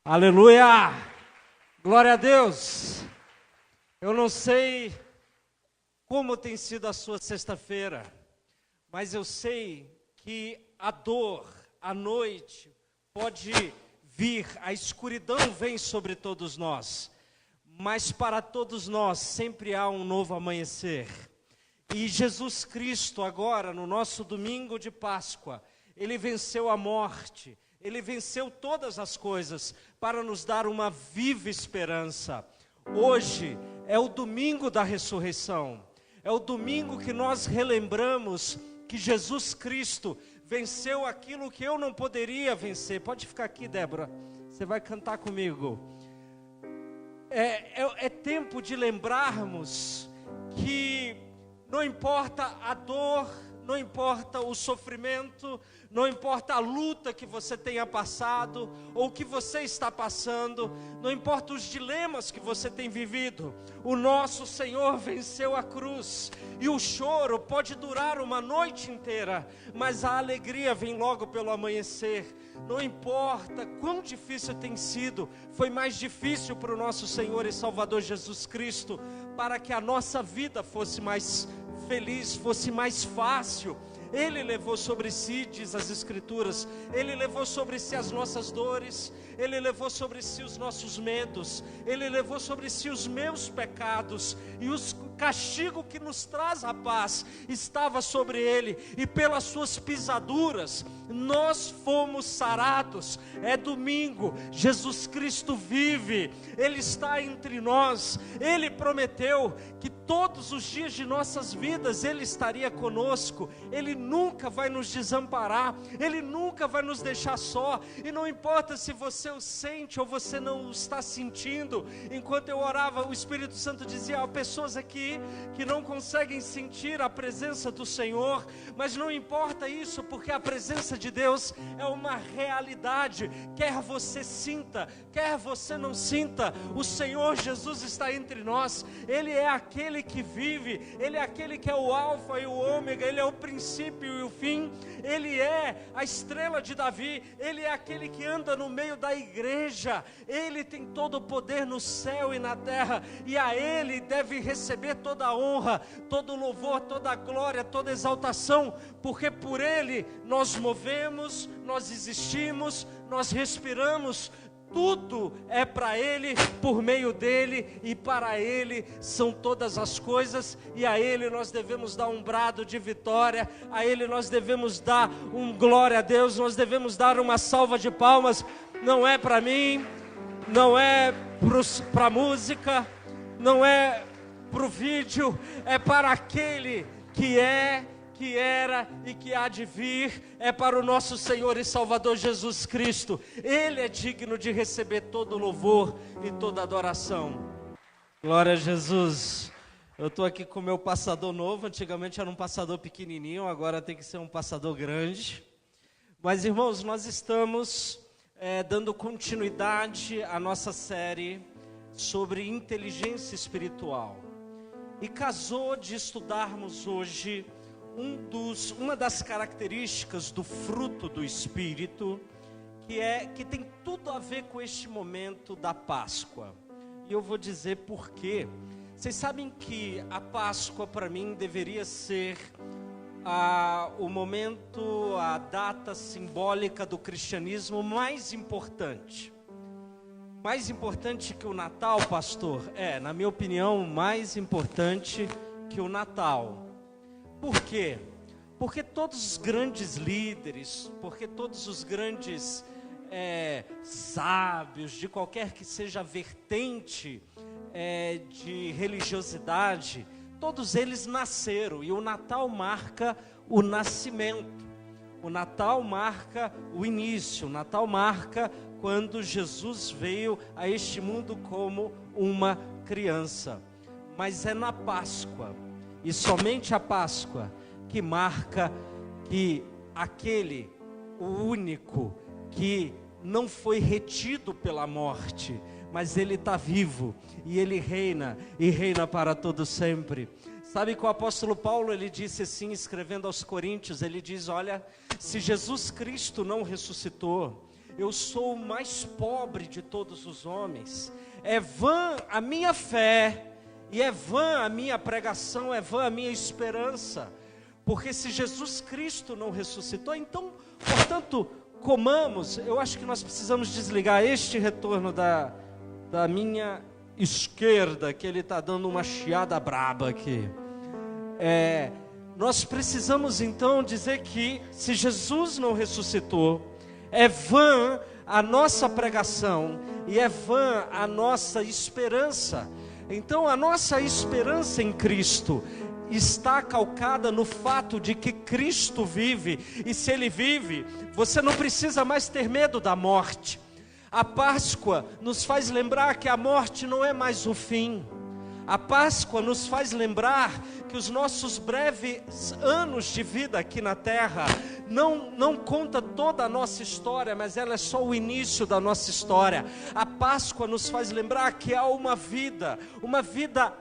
Aleluia! Glória a Deus! Eu não sei como tem sido a sua sexta-feira, mas eu sei que a dor, a noite, pode vir, a escuridão vem sobre todos nós, mas para todos nós sempre há um novo amanhecer. E Jesus Cristo agora, no nosso domingo de Páscoa, Ele venceu a morte, Ele venceu todas as coisas para nos dar uma viva esperança. Hoje é o domingo da ressurreição, é o domingo que nós relembramos que Jesus Cristo venceu aquilo que eu não poderia vencer. Pode ficar aqui, Débora, você vai cantar comigo. É tempo de lembrarmos que não importa a dor, não importa o sofrimento, não importa a luta que você tenha passado, ou que você está passando, não importa os dilemas que você tem vivido, o nosso Senhor venceu a cruz, e o choro pode durar uma noite inteira, mas a alegria vem logo pelo amanhecer. Não importa quão difícil tem sido, foi mais difícil para o nosso Senhor e Salvador Jesus Cristo, para que a nossa vida fosse mais feliz, fosse mais fácil. Ele levou sobre si, diz as Escrituras, Ele levou sobre si as nossas dores, Ele levou sobre si os nossos medos, Ele levou sobre si os meus pecados, e o castigo que nos traz a paz estava sobre Ele, e pelas suas pisaduras nós fomos sarados. É domingo, Jesus Cristo vive, Ele está entre nós, Ele prometeu que todos os dias de nossas vidas Ele estaria conosco, Ele nunca vai nos desamparar, Ele nunca vai nos deixar só, e não importa se você o sente ou você não o está sentindo. Enquanto eu orava, o Espírito Santo dizia: há pessoas aqui que não conseguem sentir a presença do Senhor, mas não importa isso, porque a presença de Deus é uma realidade, quer você sinta, quer você não sinta, o Senhor Jesus está entre nós, Ele é aquele que vive, Ele é aquele que é o alfa e o ômega, Ele é o princípio e o fim, Ele é a estrela de Davi, Ele é aquele que anda no meio da igreja, Ele tem todo o poder no céu e na terra, e a Ele deve receber toda a honra, todo o louvor, toda a glória, toda a exaltação, porque por Ele nós movemos, nós existimos, nós respiramos. Tudo é para Ele, por meio dEle e para Ele são todas as coisas, e a Ele nós devemos dar um brado de vitória, a Ele nós devemos dar um glória a Deus, nós devemos dar uma salva de palmas. Não é para mim, não é para a música, não é para o vídeo, é para aquele que é, que era e que há de vir, é para o nosso Senhor e Salvador Jesus Cristo. Ele é digno de receber todo louvor e toda adoração. Glória a Jesus. Eu estou aqui com o meu passador novo. Antigamente era um passador pequenininho, agora tem que ser um passador grande. Mas, irmãos, nós estamos dando continuidade à nossa série sobre inteligência espiritual, e casou de estudarmos hoje uma das características do fruto do Espírito, que tem tudo a ver com este momento da Páscoa. E eu vou dizer por quê. Vocês sabem que a Páscoa para mim deveria ser o momento, a data simbólica do cristianismo mais importante. Mais importante que o Natal, pastor? Na minha opinião, mais importante que o Natal. Por quê? Porque todos os grandes líderes, porque todos os grandes sábios, de qualquer que seja a vertente de religiosidade, todos eles nasceram, e o Natal marca o nascimento, o Natal marca o início, o Natal marca quando Jesus veio a este mundo como uma criança. Mas é na Páscoa, e somente a Páscoa, que marca que aquele, o único, que não foi retido pela morte, mas Ele está vivo, e Ele reina, e reina para todo sempre. Sabe que o apóstolo Paulo, ele disse assim, escrevendo aos Coríntios, ele diz: olha, se Jesus Cristo não ressuscitou, eu sou o mais pobre de todos os homens. É vã a minha fé, e é vã a minha pregação, é vã a minha esperança. Porque se Jesus Cristo não ressuscitou, então, portanto, comamos. Eu acho que nós precisamos desligar este retorno da minha esquerda, que ele está dando uma chiada braba aqui. Nós precisamos então dizer que se Jesus não ressuscitou, é vã a nossa pregação e é vã a nossa esperança. Então a nossa esperança em Cristo está calcada no fato de que Cristo vive, e se Ele vive, você não precisa mais ter medo da morte. A Páscoa nos faz lembrar que a morte não é mais o fim. A Páscoa nos faz lembrar que os nossos breves anos de vida aqui na terra não conta toda a nossa história, mas ela é só o início da nossa história. A Páscoa nos faz lembrar que há uma vida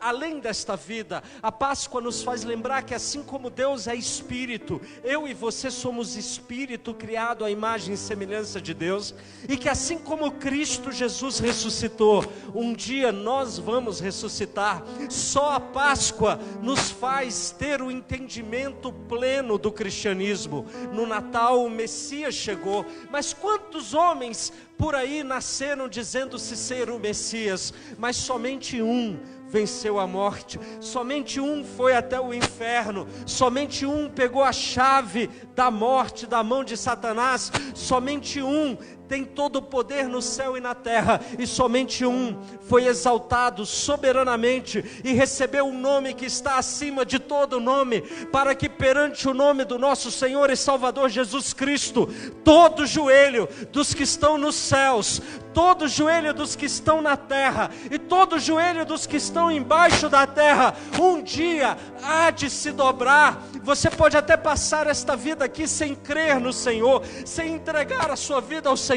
além desta vida. A Páscoa nos faz lembrar que assim como Deus é Espírito, eu e você somos Espírito criado à imagem e semelhança de Deus, e que assim como Cristo Jesus ressuscitou, um dia nós vamos ressuscitar. Só a Páscoa nos faz ter o entendimento pleno do cristianismo. No Natal o Messias chegou, mas quantos homens por aí nasceram dizendo-se ser o Messias, mas somente um venceu a morte, somente um foi até o inferno, somente um pegou a chave da morte da mão de Satanás, somente um tem todo o poder no céu e na terra, e somente um foi exaltado soberanamente e recebeu um nome que está acima de todo nome, para que perante o nome do nosso Senhor e Salvador Jesus Cristo, todo joelho dos que estão nos céus, todo joelho dos que estão na terra e todo joelho dos que estão embaixo da terra, um dia há de se dobrar. Você pode até passar esta vida aqui sem crer no Senhor, sem entregar a sua vida ao Senhor,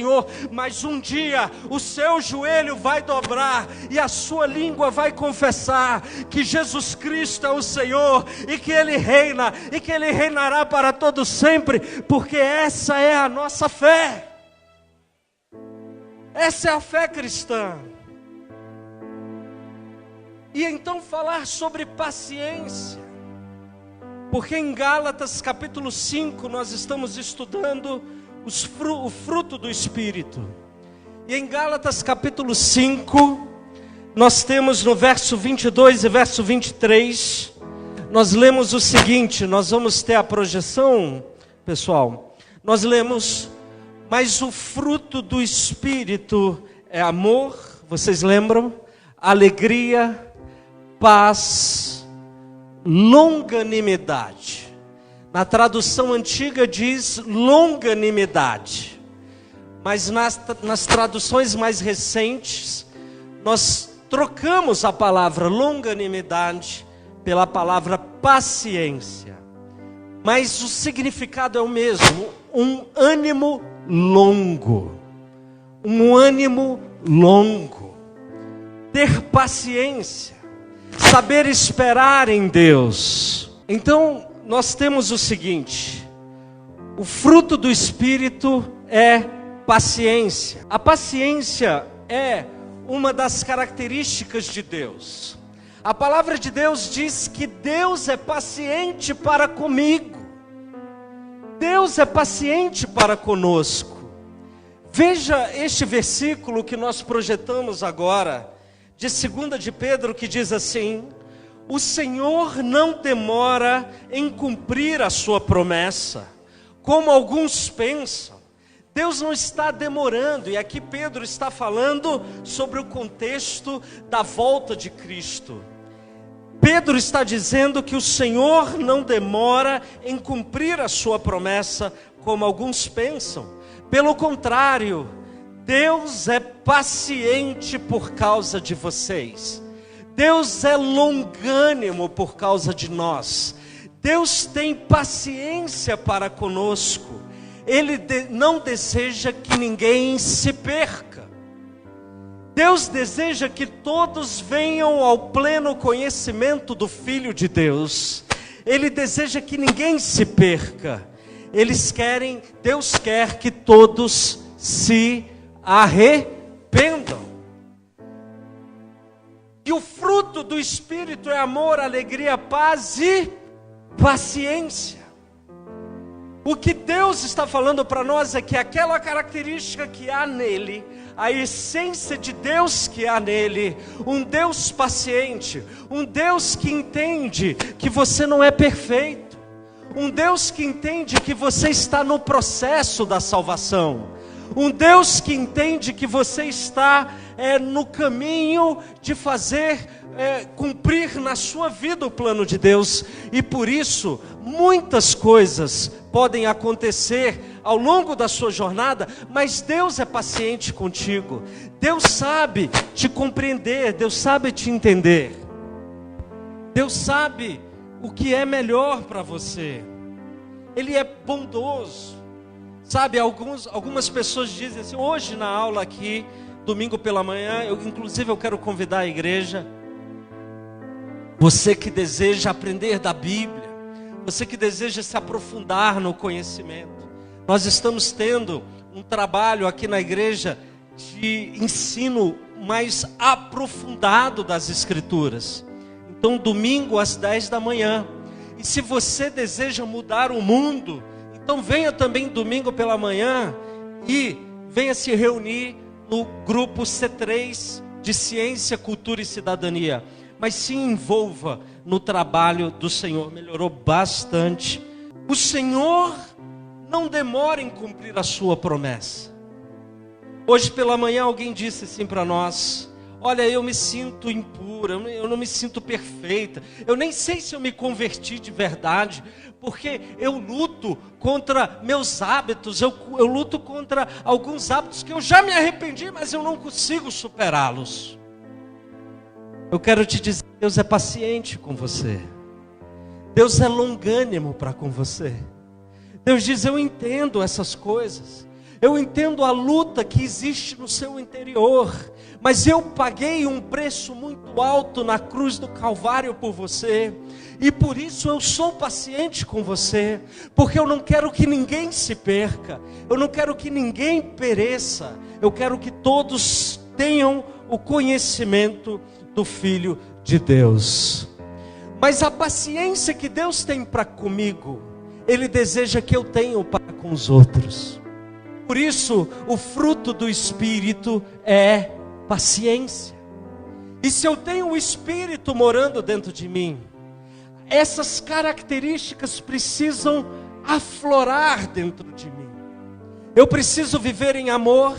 mas um dia o seu joelho vai dobrar e a sua língua vai confessar que Jesus Cristo é o Senhor, e que Ele reina, e que Ele reinará para todo sempre, porque essa é a nossa fé. Essa é a fé cristã. E então falar sobre paciência, porque em Gálatas capítulo 5 nós estamos estudando o fruto do Espírito. E em Gálatas capítulo 5, nós temos no verso 22 e verso 23, nós lemos o seguinte, nós vamos ter a projeção, pessoal. Nós lemos: mas o fruto do Espírito é amor, vocês lembram? Alegria, paz, longanimidade. Na tradução antiga diz longanimidade, mas nas traduções mais recentes, nós trocamos a palavra longanimidade pela palavra paciência. Mas o significado é o mesmo, um ânimo longo. Um ânimo longo. Ter paciência. Saber esperar em Deus. Então, nós temos o seguinte: o fruto do Espírito é paciência. A paciência é uma das características de Deus. A palavra de Deus diz que Deus é paciente para comigo. Deus é paciente para conosco. Veja este versículo que nós projetamos agora, de 2 de Pedro, que diz assim: o Senhor não demora em cumprir a sua promessa, como alguns pensam. Deus não está demorando, e aqui Pedro está falando sobre o contexto da volta de Cristo. Pedro está dizendo que o Senhor não demora em cumprir a sua promessa, como alguns pensam. Pelo contrário, Deus é paciente por causa de vocês. Deus é longânimo por causa de nós. Deus tem paciência para conosco. Ele não deseja que ninguém se perca. Deus deseja que todos venham ao pleno conhecimento do Filho de Deus. Ele deseja que ninguém se perca. Deus quer que todos se arrependam. E o fruto do Espírito é amor, alegria, paz e paciência. O que Deus está falando para nós é que aquela característica que há nele, a essência de Deus que há nele, um Deus paciente, um Deus que entende que você não é perfeito, um Deus que entende que você está no processo da salvação, um Deus que entende que você está no caminho de fazer cumprir na sua vida o plano de Deus, e por isso muitas coisas podem acontecer ao longo da sua jornada, mas Deus é paciente contigo, Deus sabe te compreender, Deus sabe te entender, Deus sabe o que é melhor para você, Ele é bondoso. Sabe, algumas pessoas dizem assim, hoje na aula aqui, domingo pela manhã, inclusive eu quero convidar a igreja, você que deseja aprender da Bíblia, você que deseja se aprofundar no conhecimento, nós estamos tendo um trabalho aqui na igreja de ensino mais aprofundado das Escrituras. Então domingo às 10 da manhã, e se você deseja mudar o mundo, então venha também domingo pela manhã e venha se reunir no grupo C3 de Ciência, Cultura e Cidadania. Mas se envolva no trabalho do Senhor. Melhorou bastante. O Senhor não demora em cumprir a sua promessa. Hoje pela manhã alguém disse assim para nós, olha, eu me sinto impura, eu não me sinto perfeita, eu nem sei se eu me converti de verdade, porque eu luto contra meus hábitos, eu luto contra alguns hábitos que eu já me arrependi, mas eu não consigo superá-los. Eu quero te dizer, Deus é paciente com você, Deus é longânimo para com você. Deus diz, eu entendo essas coisas, eu entendo a luta que existe no seu interior, mas eu paguei um preço muito alto na cruz do Calvário por você, e por isso eu sou paciente com você, porque eu não quero que ninguém se perca, eu não quero que ninguém pereça, eu quero que todos tenham o conhecimento do Filho de Deus. Mas a paciência que Deus tem para comigo, Ele deseja que eu tenha para com os outros. Por isso, o fruto do Espírito é paciência. E se eu tenho o Espírito morando dentro de mim, essas características precisam aflorar dentro de mim. Eu preciso viver em amor,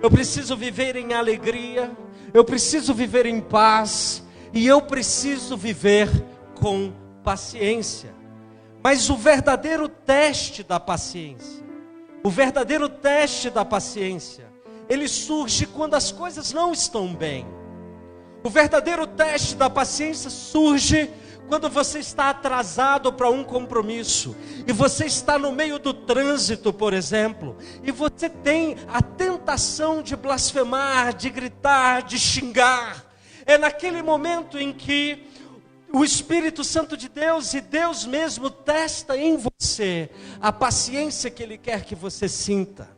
eu preciso viver em alegria, eu preciso viver em paz, e eu preciso viver com paciência. Mas o verdadeiro teste da paciência, ele surge quando as coisas não estão bem. O verdadeiro teste da paciência surge quando você está atrasado para um compromisso, e você está no meio do trânsito, por exemplo, e você tem a tentação de blasfemar, de gritar, de xingar. É naquele momento em que o Espírito Santo de Deus e Deus mesmo testa em você a paciência que Ele quer que você sinta.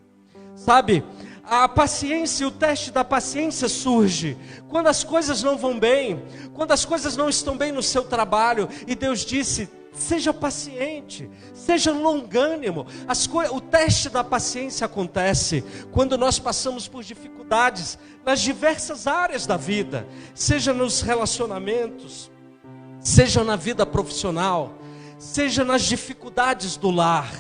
Sabe, a paciência, o teste da paciência surge quando as coisas não vão bem, quando as coisas não estão bem no seu trabalho, e Deus disse, seja paciente, seja longânimo. O teste da paciência acontece quando nós passamos por dificuldades nas diversas áreas da vida, seja nos relacionamentos, seja na vida profissional, seja nas dificuldades do lar.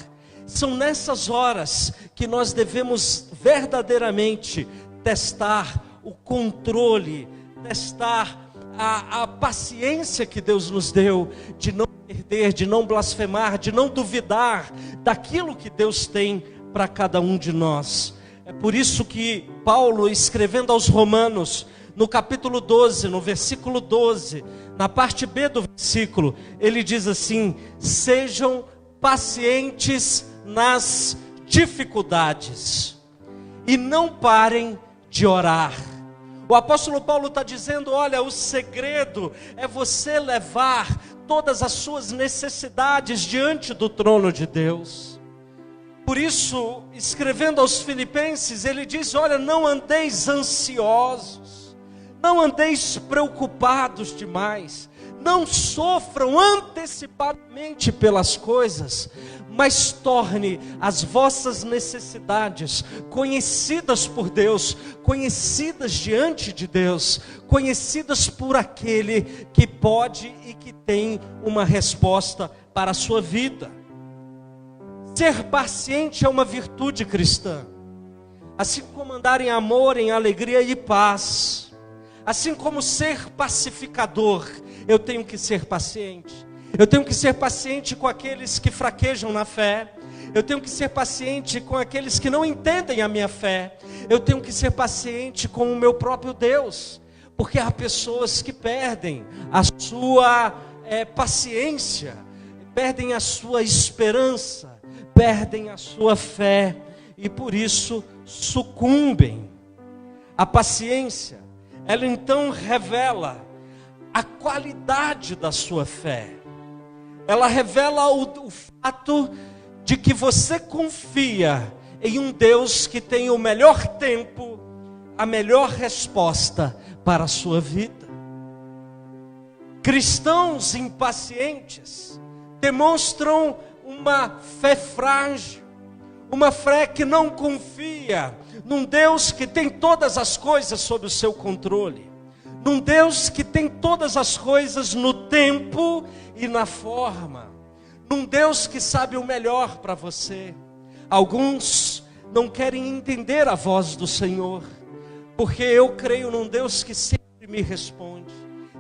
São nessas horas que nós devemos verdadeiramente testar o controle, testar a paciência que Deus nos deu, de não perder, de não blasfemar, de não duvidar daquilo que Deus tem para cada um de nós. É por isso que Paulo, escrevendo aos Romanos, no capítulo 12, no versículo 12, na parte B do versículo, ele diz assim: sejam pacientes nas dificuldades e não parem de orar. O apóstolo Paulo está dizendo, olha, o segredo é você levar todas as suas necessidades diante do trono de Deus. Por isso, escrevendo aos Filipenses, ele diz: olha, não andeis ansiosos, não andeis preocupados demais, não sofram antecipadamente pelas coisas, mas torne as vossas necessidades conhecidas por Deus, conhecidas diante de Deus, conhecidas por aquele que pode e que tem uma resposta para a sua vida. Ser paciente é uma virtude cristã, assim como andar em amor, em alegria e paz, assim como ser pacificador. Eu tenho que ser paciente. Eu tenho que ser paciente com aqueles que fraquejam na fé. Eu tenho que ser paciente com aqueles que não entendem a minha fé. Eu tenho que ser paciente com o meu próprio Deus, porque há pessoas que perdem a sua paciência, perdem a sua esperança, perdem a sua fé e por isso sucumbem. A paciência, ela então revela a qualidade da sua fé. Ela revela o fato de que você confia em um Deus que tem o melhor tempo, a melhor resposta para a sua vida. Cristãos impacientes demonstram uma fé frágil, uma fé que não confia num Deus que tem todas as coisas sob o seu controle, num Deus que tem todas as coisas no tempo e na forma, num Deus que sabe o melhor para você. Alguns não querem entender a voz do Senhor, porque eu creio num Deus que sempre me responde.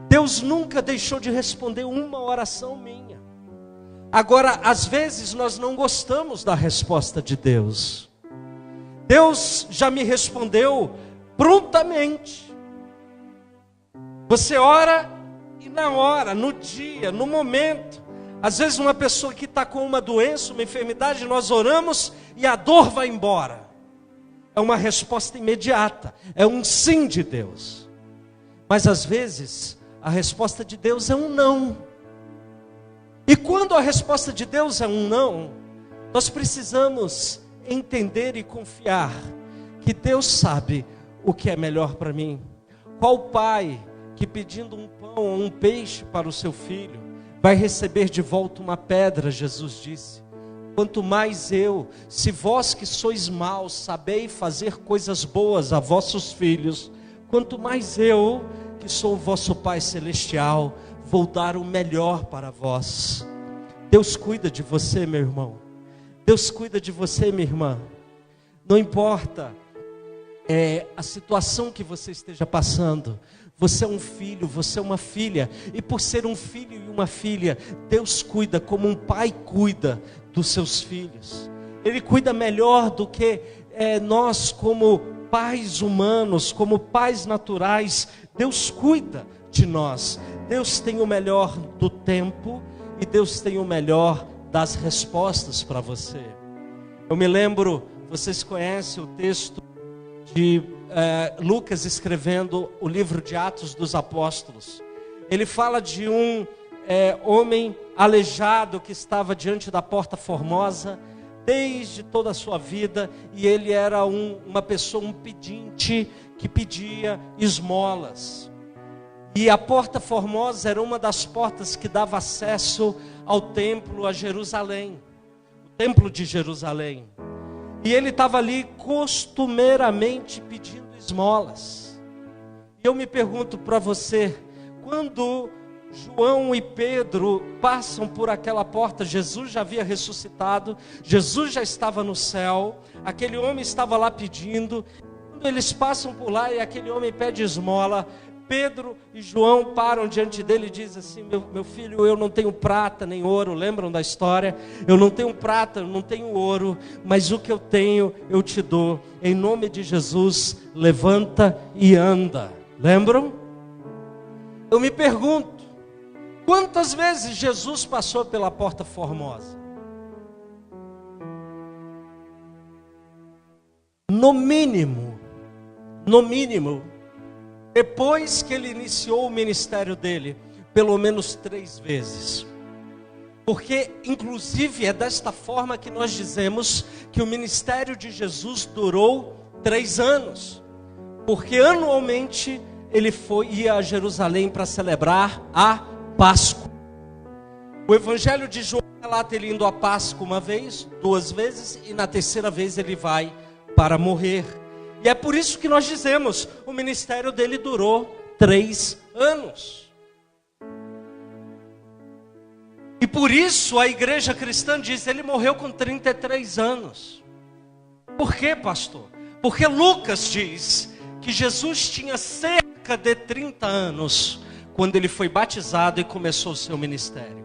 Deus nunca deixou de responder uma oração minha. Agora, às vezes nós não gostamos da resposta de Deus. Deus já me respondeu prontamente. Você ora e na hora, no dia, no momento. Às vezes uma pessoa que está com uma doença, uma enfermidade, nós oramos e a dor vai embora. É uma resposta imediata, é um sim de Deus. Mas às vezes a resposta de Deus é um não. E quando a resposta de Deus é um não, nós precisamos entender e confiar que Deus sabe o que é melhor para mim. Qual pai que pedindo um pão ou um peixe para o seu filho vai receber de volta uma pedra? Jesus disse: quanto mais eu, se vós que sois maus sabeis fazer coisas boas a vossos filhos, quanto mais eu, que sou o vosso Pai Celestial, vou dar o melhor para vós. Deus cuida de você, meu irmão. Deus cuida de você, minha irmã. Não importa a situação que você esteja passando. Você é um filho, você é uma filha. E por ser um filho e uma filha, Deus cuida como um pai cuida dos seus filhos. Ele cuida melhor do que nós como pais humanos, como pais naturais. Deus cuida de nós. Deus tem o melhor do tempo e Deus tem o melhor das respostas para você. Eu me lembro, vocês conhecem o texto de Lucas escrevendo o livro de Atos dos Apóstolos. Ele fala de um homem aleijado que estava diante da Porta Formosa desde toda a sua vida, e ele era uma pessoa, um pedinte que pedia esmolas. E a Porta Formosa era uma das portas que dava acesso ao templo, a Jerusalém, o templo de Jerusalém. E ele estava ali costumeiramente pedindo esmolas. E eu me pergunto para você, quando João e Pedro passam por aquela porta, Jesus já havia ressuscitado, Jesus já estava no céu, aquele homem estava lá pedindo. Quando eles passam por lá e aquele homem pede esmola, Pedro e João param diante dele e dizem assim: meu filho, eu não tenho prata nem ouro. Lembram da história? Eu não tenho prata, eu não tenho ouro, mas o que eu tenho eu te dou. Em nome de Jesus, levanta e anda. Lembram? Eu me pergunto, quantas vezes Jesus passou pela Porta Formosa? No mínimo, depois que ele iniciou o ministério dele, pelo menos 3 vezes. Porque, inclusive, é desta forma que nós dizemos que o ministério de Jesus durou 3 anos. Porque anualmente ele ia a Jerusalém para celebrar a Páscoa. O Evangelho de João relata ele indo à Páscoa uma vez, 2 vezes, e na 3ª vez ele vai para morrer. E é por isso que nós dizemos, o ministério dele durou 3 anos. E por isso a igreja cristã diz, ele morreu com 33 anos. Por quê, pastor? Porque Lucas diz que Jesus tinha cerca de 30 anos quando ele foi batizado e começou o seu ministério.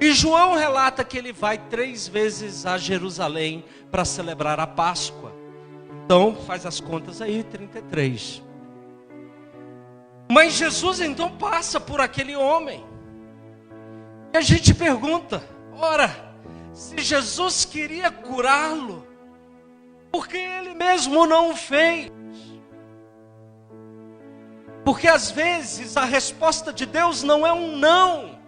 E João relata que ele vai 3 vezes a Jerusalém para celebrar a Páscoa. Então, faz as contas aí, 33. Mas Jesus então passa por aquele homem. E a gente pergunta, ora, se Jesus queria curá-lo, por que ele mesmo não o fez? Porque às vezes a resposta de Deus não é um não.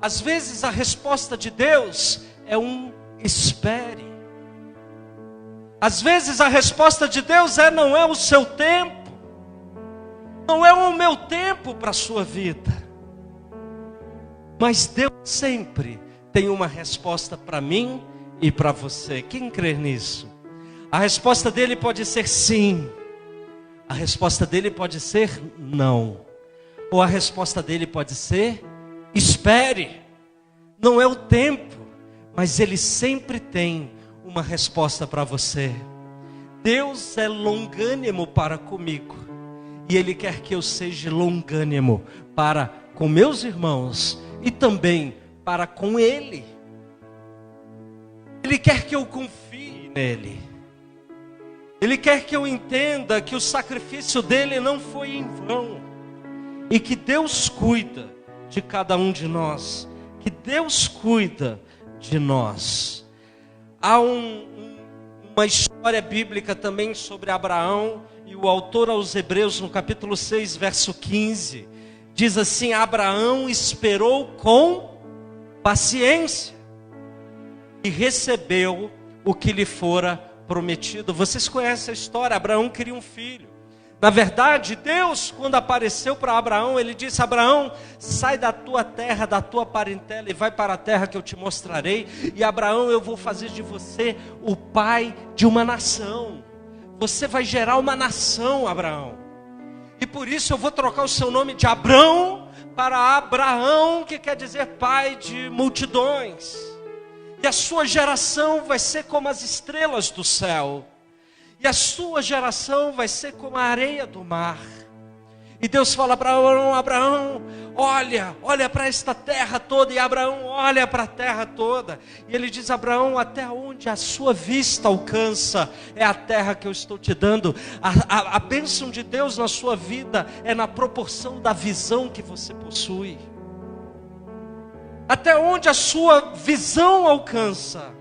Às vezes a resposta de Deus é um espere. Às vezes a resposta de Deus não é o seu tempo. Não é o meu tempo para a sua vida. Mas Deus sempre tem uma resposta para mim e para você. Quem crê nisso? A resposta dele pode ser sim. A resposta dele pode ser não. Ou a resposta dele pode ser espere. Não é o tempo, mas ele sempre tem uma resposta para você. Deus é longânimo para comigo. E ele quer que eu seja longânimo para com meus irmãos e também para com ele. Ele quer que eu confie nele. Ele quer que eu entenda que o sacrifício dele não foi em vão. E que Deus cuida de cada um de nós. Que Deus cuida de nós. Há uma história bíblica também sobre Abraão. E o autor aos Hebreus, no capítulo 6, verso 15, diz assim: Abraão esperou com paciência e recebeu o que lhe fora prometido. Vocês conhecem a história? Abraão queria um filho. Na verdade, Deus, quando apareceu para Abraão, ele disse: Abraão, sai da tua terra, da tua parentela e vai para a terra que eu te mostrarei. E Abraão, eu vou fazer de você o pai de uma nação. Você vai gerar uma nação, Abraão. E por isso eu vou trocar o seu nome de Abrão para Abraão, que quer dizer pai de multidões. E a sua geração vai ser como as estrelas do céu. E a sua geração vai ser como a areia do mar. E Deus fala para Abraão: Abraão, olha para esta terra toda. E Abraão olha para a terra toda. E ele diz: Abraão, até onde a sua vista alcança, é a terra que eu estou te dando. A bênção de Deus na sua vida é na proporção da visão que você possui. Até onde a sua visão alcança,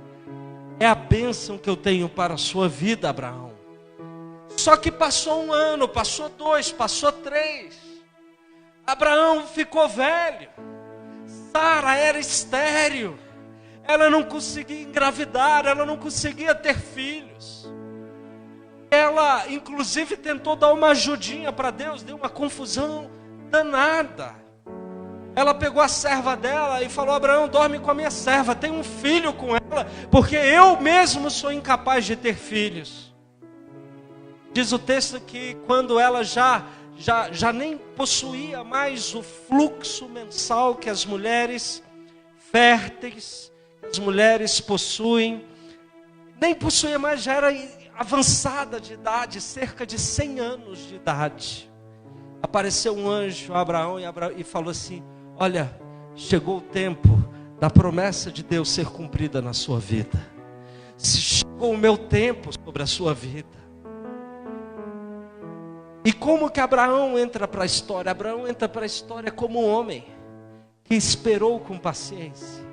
é a bênção que eu tenho para a sua vida, Abraão. Só que passou 1 ano, passou 2, passou 3. Abraão ficou velho. Sara era estéril. Ela não conseguia engravidar, ela não conseguia ter filhos. Ela, inclusive, tentou dar uma ajudinha para Deus, deu uma confusão danada. Ela pegou a serva dela e falou: Abraão, dorme com a minha serva, tem um filho com ela, porque eu mesmo sou incapaz de ter filhos. Diz o texto que quando ela já nem possuía mais o fluxo mensal que as mulheres férteis, as mulheres possuem, nem possuía mais, já era avançada de idade, cerca de 100 anos de idade. Apareceu um anjo a Abraão e falou assim: olha, chegou o tempo da promessa de Deus ser cumprida na sua vida. Chegou o meu tempo sobre a sua vida. E como que Abraão entra para a história? Abraão entra para a história como um homem que esperou com paciência.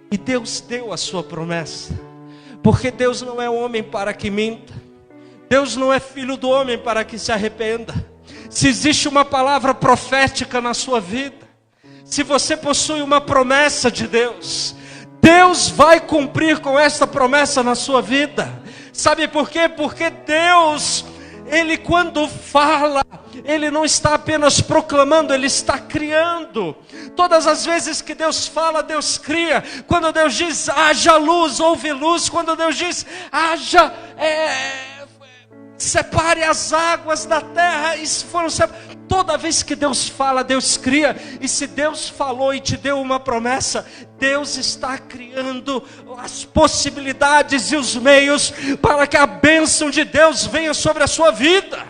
E Deus deu a sua promessa. Porque Deus não é homem para que minta. Deus não é filho do homem para que se arrependa. Se existe uma palavra profética na sua vida, Se você possui uma promessa de Deus, Deus vai cumprir com essa promessa na sua vida. Sabe por quê? Porque Deus, Ele quando fala, Ele não está apenas proclamando, Ele está criando. Todas as vezes que Deus fala, Deus cria. Quando Deus diz, haja luz, houve luz. Quando Deus diz, haja, separe as águas da terra, isso foram separadas. Toda vez que Deus fala, Deus cria. E se Deus falou e te deu uma promessa, Deus está criando as possibilidades e os meios para que a bênção de Deus venha sobre a sua vida.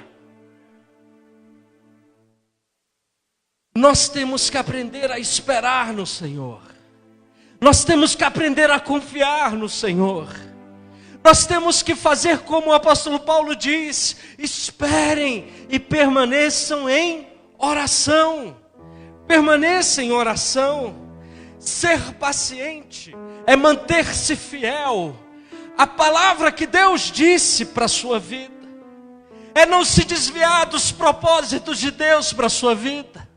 Nós temos que aprender a esperar no Senhor. Nós temos que aprender a confiar no Senhor. Nós temos que fazer como o apóstolo Paulo diz: esperem e permaneçam em oração. Permaneça em oração. Ser paciente é manter-se fiel à palavra que Deus disse para a sua vida. É não se desviar dos propósitos de Deus para a sua vida.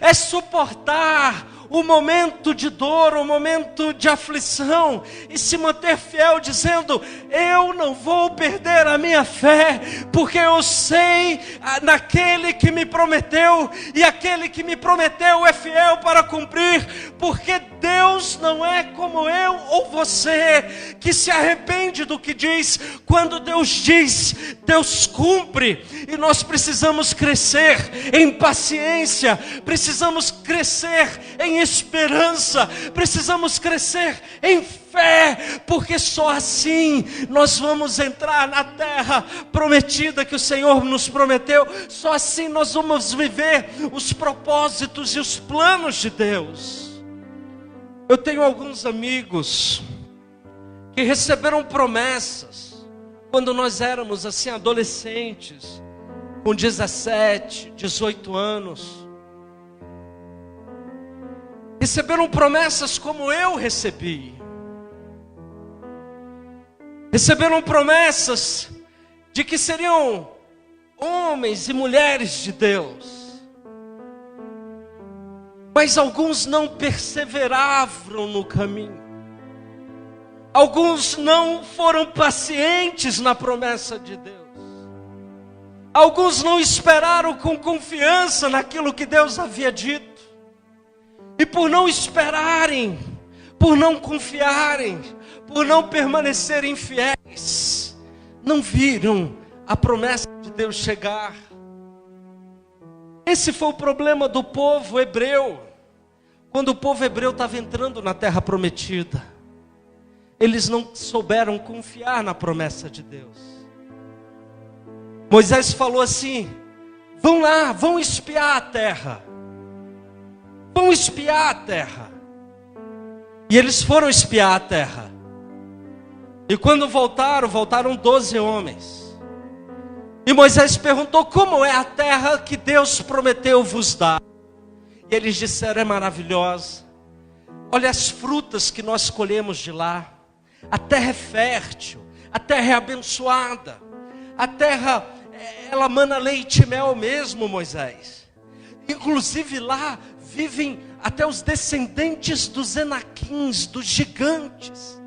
É suportar o momento de dor, o momento de aflição, e se manter fiel dizendo, eu não vou perder a minha fé, porque eu sei naquele que me prometeu, e aquele que me prometeu é fiel para cumprir, porque Deus não é como eu ou você, que se arrepende do que diz. Quando Deus diz, Deus cumpre, e nós precisamos crescer em paciência, precisamos crescer em esperança, precisamos crescer em fé, porque só assim nós vamos entrar na terra prometida que o Senhor nos prometeu. Só assim nós vamos viver os propósitos e os planos de Deus. Eu tenho alguns amigos que receberam promessas quando nós éramos assim adolescentes, com 17, 18 anos. Receberam promessas como eu recebi. Receberam promessas de que seriam homens e mulheres de Deus. Mas alguns não perseveraram no caminho. Alguns não foram pacientes na promessa de Deus. Alguns não esperaram com confiança naquilo que Deus havia dito. E por não esperarem, por não confiarem, por não permanecerem fiéis, não viram a promessa de Deus chegar. Esse foi o problema do povo hebreu. Quando o povo hebreu estava entrando na terra prometida, eles não souberam confiar na promessa de Deus. Moisés falou assim, vão lá, vão espiar a terra. Vão espiar a terra. E eles foram espiar a terra. E quando voltaram 12 homens. E Moisés perguntou, como é a terra que Deus prometeu vos dar? E eles disseram, é maravilhosa. Olha as frutas que nós colhemos de lá. A terra é fértil, a terra é abençoada. A terra, ela mana leite e mel mesmo, Moisés. Inclusive lá vivem até os descendentes dos Enaquins, dos gigantes.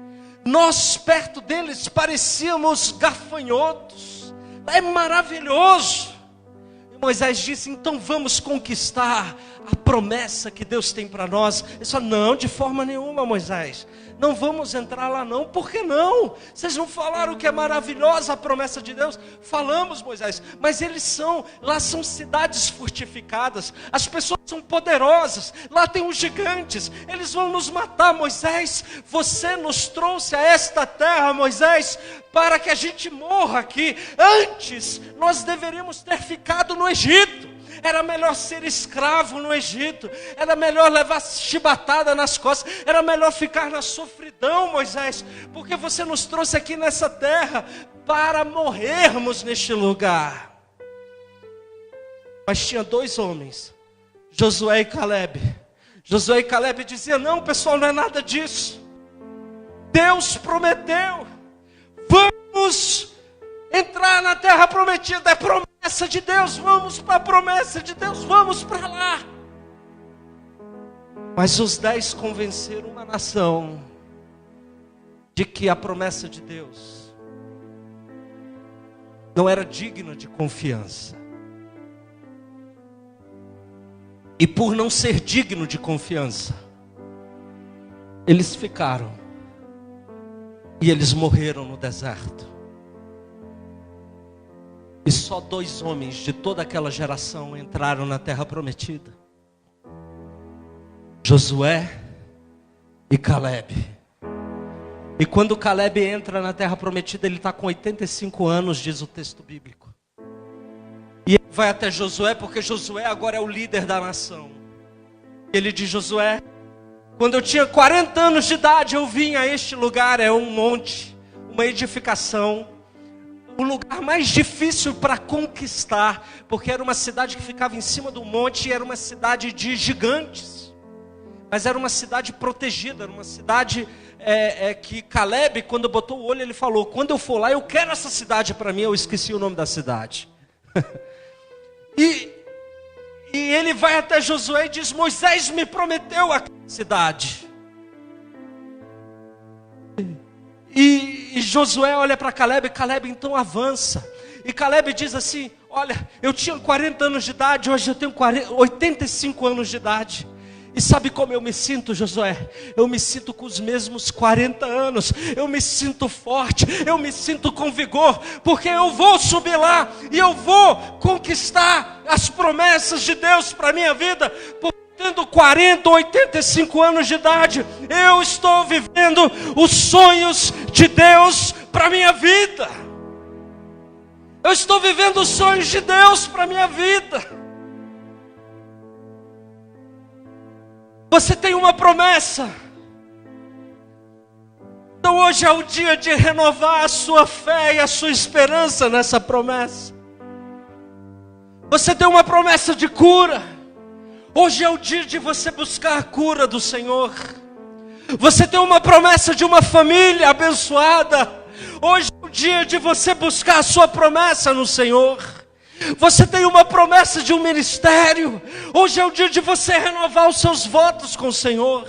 Nós perto deles parecíamos gafanhotos. É maravilhoso. E Moisés disse, então vamos conquistar a promessa que Deus tem para nós. Ele falou, não, de forma nenhuma, Moisés. Não vamos entrar lá não. Por que não? Vocês não falaram que é maravilhosa a promessa de Deus? Falamos, Moisés. Mas lá são cidades fortificadas. As pessoas são poderosas. Lá tem os gigantes. Eles vão nos matar, Moisés. Você nos trouxe a esta terra, Moisés, para que a gente morra aqui. Antes, nós deveríamos ter ficado no Egito. Era melhor ser escravo no Egito. Era melhor levar chibatada nas costas. Era melhor ficar na sofridão, Moisés. Porque você nos trouxe aqui nessa terra para morrermos neste lugar. Mas tinha 2 homens, Josué e Caleb. Josué e Caleb diziam, não pessoal, não é nada disso. Deus prometeu. Vamos entrar na terra prometida. É promessa de Deus, vamos para a promessa de Deus, vamos para lá. Mas os 10 convenceram uma nação de que a promessa de Deus não era digna de confiança. E por não ser digno de confiança, eles ficaram. E eles morreram no deserto. E só 2 homens de toda aquela geração entraram na terra prometida: Josué e Caleb. E quando Caleb entra na terra prometida, ele está com 85 anos, diz o texto bíblico. E ele vai até Josué, porque Josué agora é o líder da nação. Ele diz: Josué, quando eu tinha 40 anos de idade, eu vim a este lugar, é um monte, uma edificação, o lugar mais difícil para conquistar, porque era uma cidade que ficava em cima do monte, e era uma cidade de gigantes, mas era uma cidade protegida, era uma cidade que Caleb, quando botou o olho, ele falou: quando eu for lá, eu quero essa cidade para mim. Eu esqueci o nome da cidade. E ele vai até Josué e diz: Moisés me prometeu a cidade. E Josué olha para Caleb, Caleb então avança. E Caleb diz assim: olha, eu tinha 40 anos de idade, hoje eu tenho 85 anos de idade. E sabe como eu me sinto, Josué? Eu me sinto com os mesmos 40 anos. Eu me sinto forte, eu me sinto com vigor, porque eu vou subir lá e eu vou conquistar as promessas de Deus para a minha vida. Tendo 40 ou 85 anos de idade, eu estou vivendo os sonhos de Deus para a minha vida. Eu estou vivendo os sonhos de Deus para a minha vida. Você tem uma promessa. Então hoje é o dia de renovar a sua fé e a sua esperança nessa promessa. Você tem uma promessa de cura. Hoje é o dia de você buscar a cura do Senhor. Você tem uma promessa de uma família abençoada. Hoje é o dia de você buscar a sua promessa no Senhor. Você tem uma promessa de um ministério. Hoje é o dia de você renovar os seus votos com o Senhor.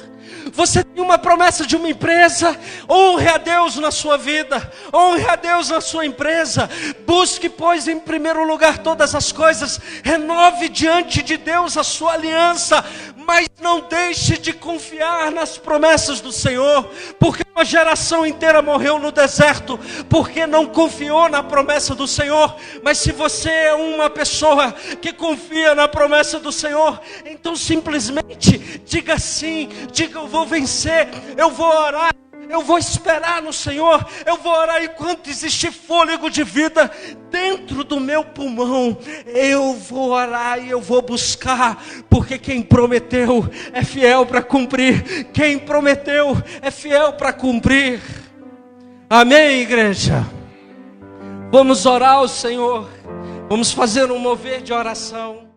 Você tem uma promessa de uma empresa. Honre a Deus na sua vida, honre a Deus na sua empresa. Busque, pois, em primeiro lugar todas as coisas. Renove diante de Deus a sua aliança. Mas não deixe de confiar nas promessas do Senhor, porque uma geração inteira morreu no deserto, porque não confiou na promessa do Senhor. Mas se você é uma pessoa que confia na promessa do Senhor, então simplesmente diga sim, diga: eu vou vencer, eu vou orar, eu vou esperar no Senhor, eu vou orar enquanto existir fôlego de vida dentro do meu pulmão. Eu vou orar e eu vou buscar, porque quem prometeu é fiel para cumprir. Quem prometeu é fiel para cumprir. Amém, igreja? Vamos orar ao Senhor, vamos fazer um mover de oração.